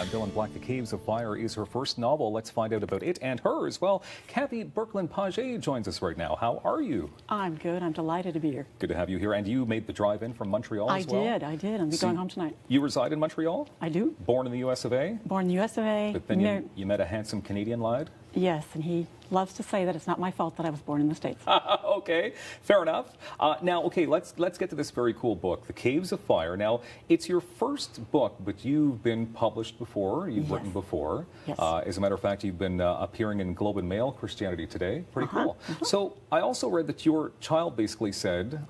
I'm Dylan Black. The Caves of Fire is her first novel. Let's find out about it and hers. Well, Kathy Berkland-Page joins us right now. How are you? I'm good. I'm delighted to be here. Good to have you here. And you made the drive in from Montreal as well? I did. I'm going home tonight. You reside in Montreal? I do. Born in the US of A? Born in the US of A. But then you met a handsome Canadian lad? Yes, and he loves to say that it's not my fault that I was born in the States. Okay, fair enough. Now, okay, let's get to this very cool book, The Caves of Fire. Now, it's your first book, but you've been published before. You've written before. Yes. As a matter of fact, you've been appearing in Globe and Mail, Christianity Today. Pretty cool. So I also read that your child basically said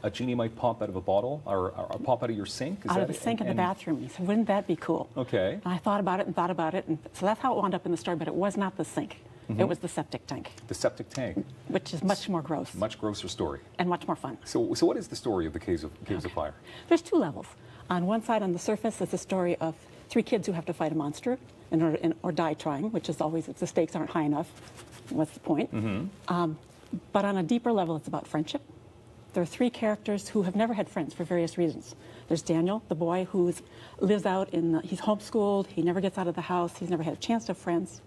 a genie might pop out of a bottle or pop out of your sink. Out of the sink in the bathroom. He said, wouldn't that be cool? Okay. And I thought about it and thought about it. And so that's how it wound up in the story, but it was not the sink. It was the septic tank. The septic tank. Which is much more gross. Much grosser story. And much more fun. So what is the story of the Caves of Fire? There's two levels. On one side, on the surface, is the story of three kids who have to fight a monster or die trying, which is always, if the stakes aren't high enough, what's the point? But on a deeper level, it's about friendship. There are three characters who have never had friends for various reasons. There's Daniel, the boy who lives out he's homeschooled, he never gets out of the house, he's never had a chance to have friends.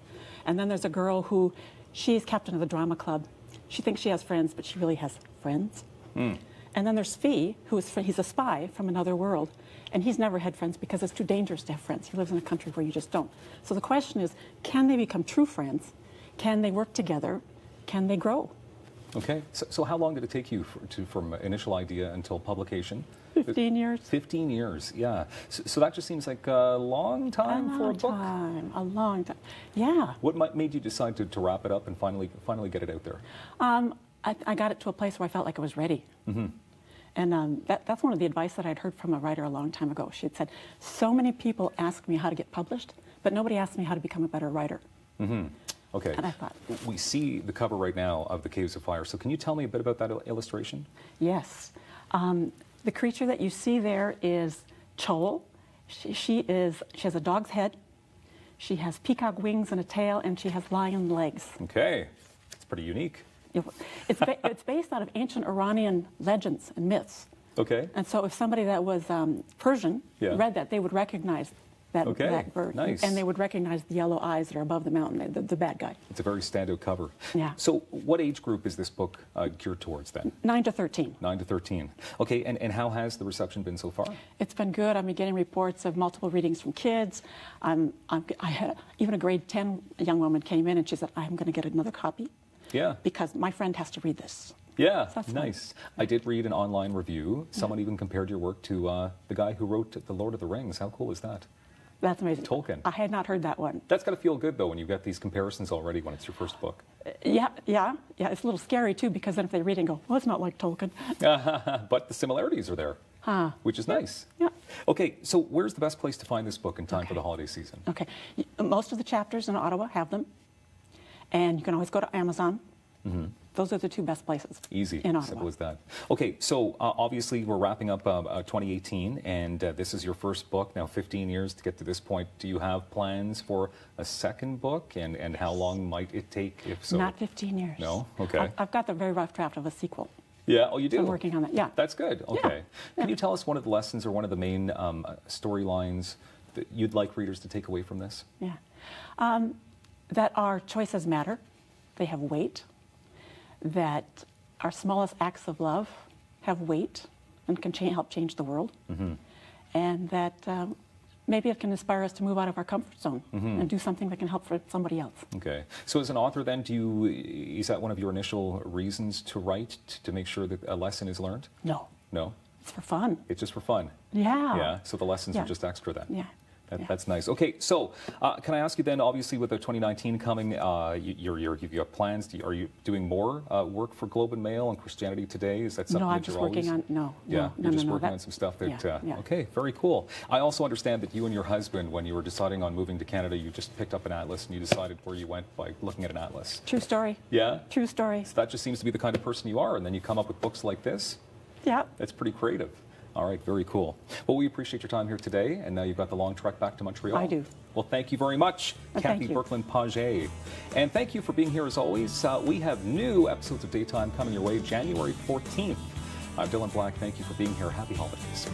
And then there's a girl who, she's captain of the drama club. She thinks she has friends, but she really has friends. And then there's Fee, he's a spy from another world, and he's never had friends because it's too dangerous to have friends. He lives in a country where you just don't. So the question is, can they become true friends? Can they work together? Can they grow? Okay, so how long did it take you from initial idea until publication? 15 years. 15 years, yeah. So that just seems like a long time for a book. A long time, yeah. What made you decide to wrap it up and finally get it out there? I got it to a place where I felt like I was ready. And that's one of the advice that I'd heard from a writer a long time ago. She had said, so many people ask me how to get published, but nobody asked me how to become a better writer. Okay. And I thought, we see the cover right now of The Caves of Fire. So can you tell me a bit about that illustration? Yes. The creature that you see there is Chol. She has a dog's head. She has peacock wings and a tail, and she has lion legs. Okay. It's pretty unique. It's based out of ancient Iranian legends and myths. Okay. And so if somebody that was Persian read that, they would recognize that bird. Nice. And they would recognize the yellow eyes that are above the mountain, the bad guy. It's a very standout cover. Yeah. So what age group is this book geared towards then? 9 to 13. 9 to 13. Okay, and how has the reception been so far? It's been good. I've been getting reports of multiple readings from kids. I had even a grade 10 young woman came in and she said, I'm going to get another copy. Yeah. Because my friend has to read this. Yeah, so nice. I did read an online review. Someone even compared your work to the guy who wrote The Lord of the Rings. How cool is that? That's amazing. Tolkien. I had not heard that one. That's got to feel good, though, when you've got these comparisons already when it's your first book. Yeah. It's a little scary, too, because then if they read it and go, well, it's not like Tolkien. But the similarities are there, which is nice. Yeah. Okay, so where's the best place to find this book in time for the holiday season? Okay. Most of the chapters in Ottawa have them. And you can always go to Amazon. Those are the two best places. Easy, in Ottawa. Simple as that. Okay, so obviously we're wrapping up 2018, and this is your first book. Now, 15 years to get to this point. Do you have plans for a second book, and how long might it take, if so? Not 15 years. No? Okay. I've got the very rough draft of a sequel. Yeah, oh, you do? I'm working on that, yeah. That's good, okay. Yeah. Can you tell us one of the lessons or one of the main storylines that you'd like readers to take away from this? Yeah. That our choices matter. They have weight. That our smallest acts of love have weight and can help change the world. And that maybe it can inspire us to move out of our comfort zone and do something that can help for somebody else. Okay. So as an author then, is that one of your initial reasons to write, to make sure that a lesson is learned? No. No? It's for fun. It's just for fun? Yeah. Yeah, so the lessons are just extra then? Yeah. That's nice. Okay, so can I ask you then, obviously with the 2019 coming, you've got plans. Are you doing more work for Globe and Mail and Christianity Today? Is that something that you're always... No, I'm just working on, you're just working on some stuff that, okay, very cool. I also understand that you and your husband, when you were deciding on moving to Canada, you just picked up an atlas and you decided where you went by looking at an atlas. True story. Yeah? True story. So that just seems to be the kind of person you are, and then you come up with books like this? Yeah. That's pretty creative. All right, very cool. Well, we appreciate your time here today, and now you've got the long trek back to Montreal. I do. Well, thank you very much, Kathy Berkland-Page. And thank you for being here as always. We have new episodes of Daytime coming your way January 14th. I'm Dylan Black. Thank you for being here. Happy holidays.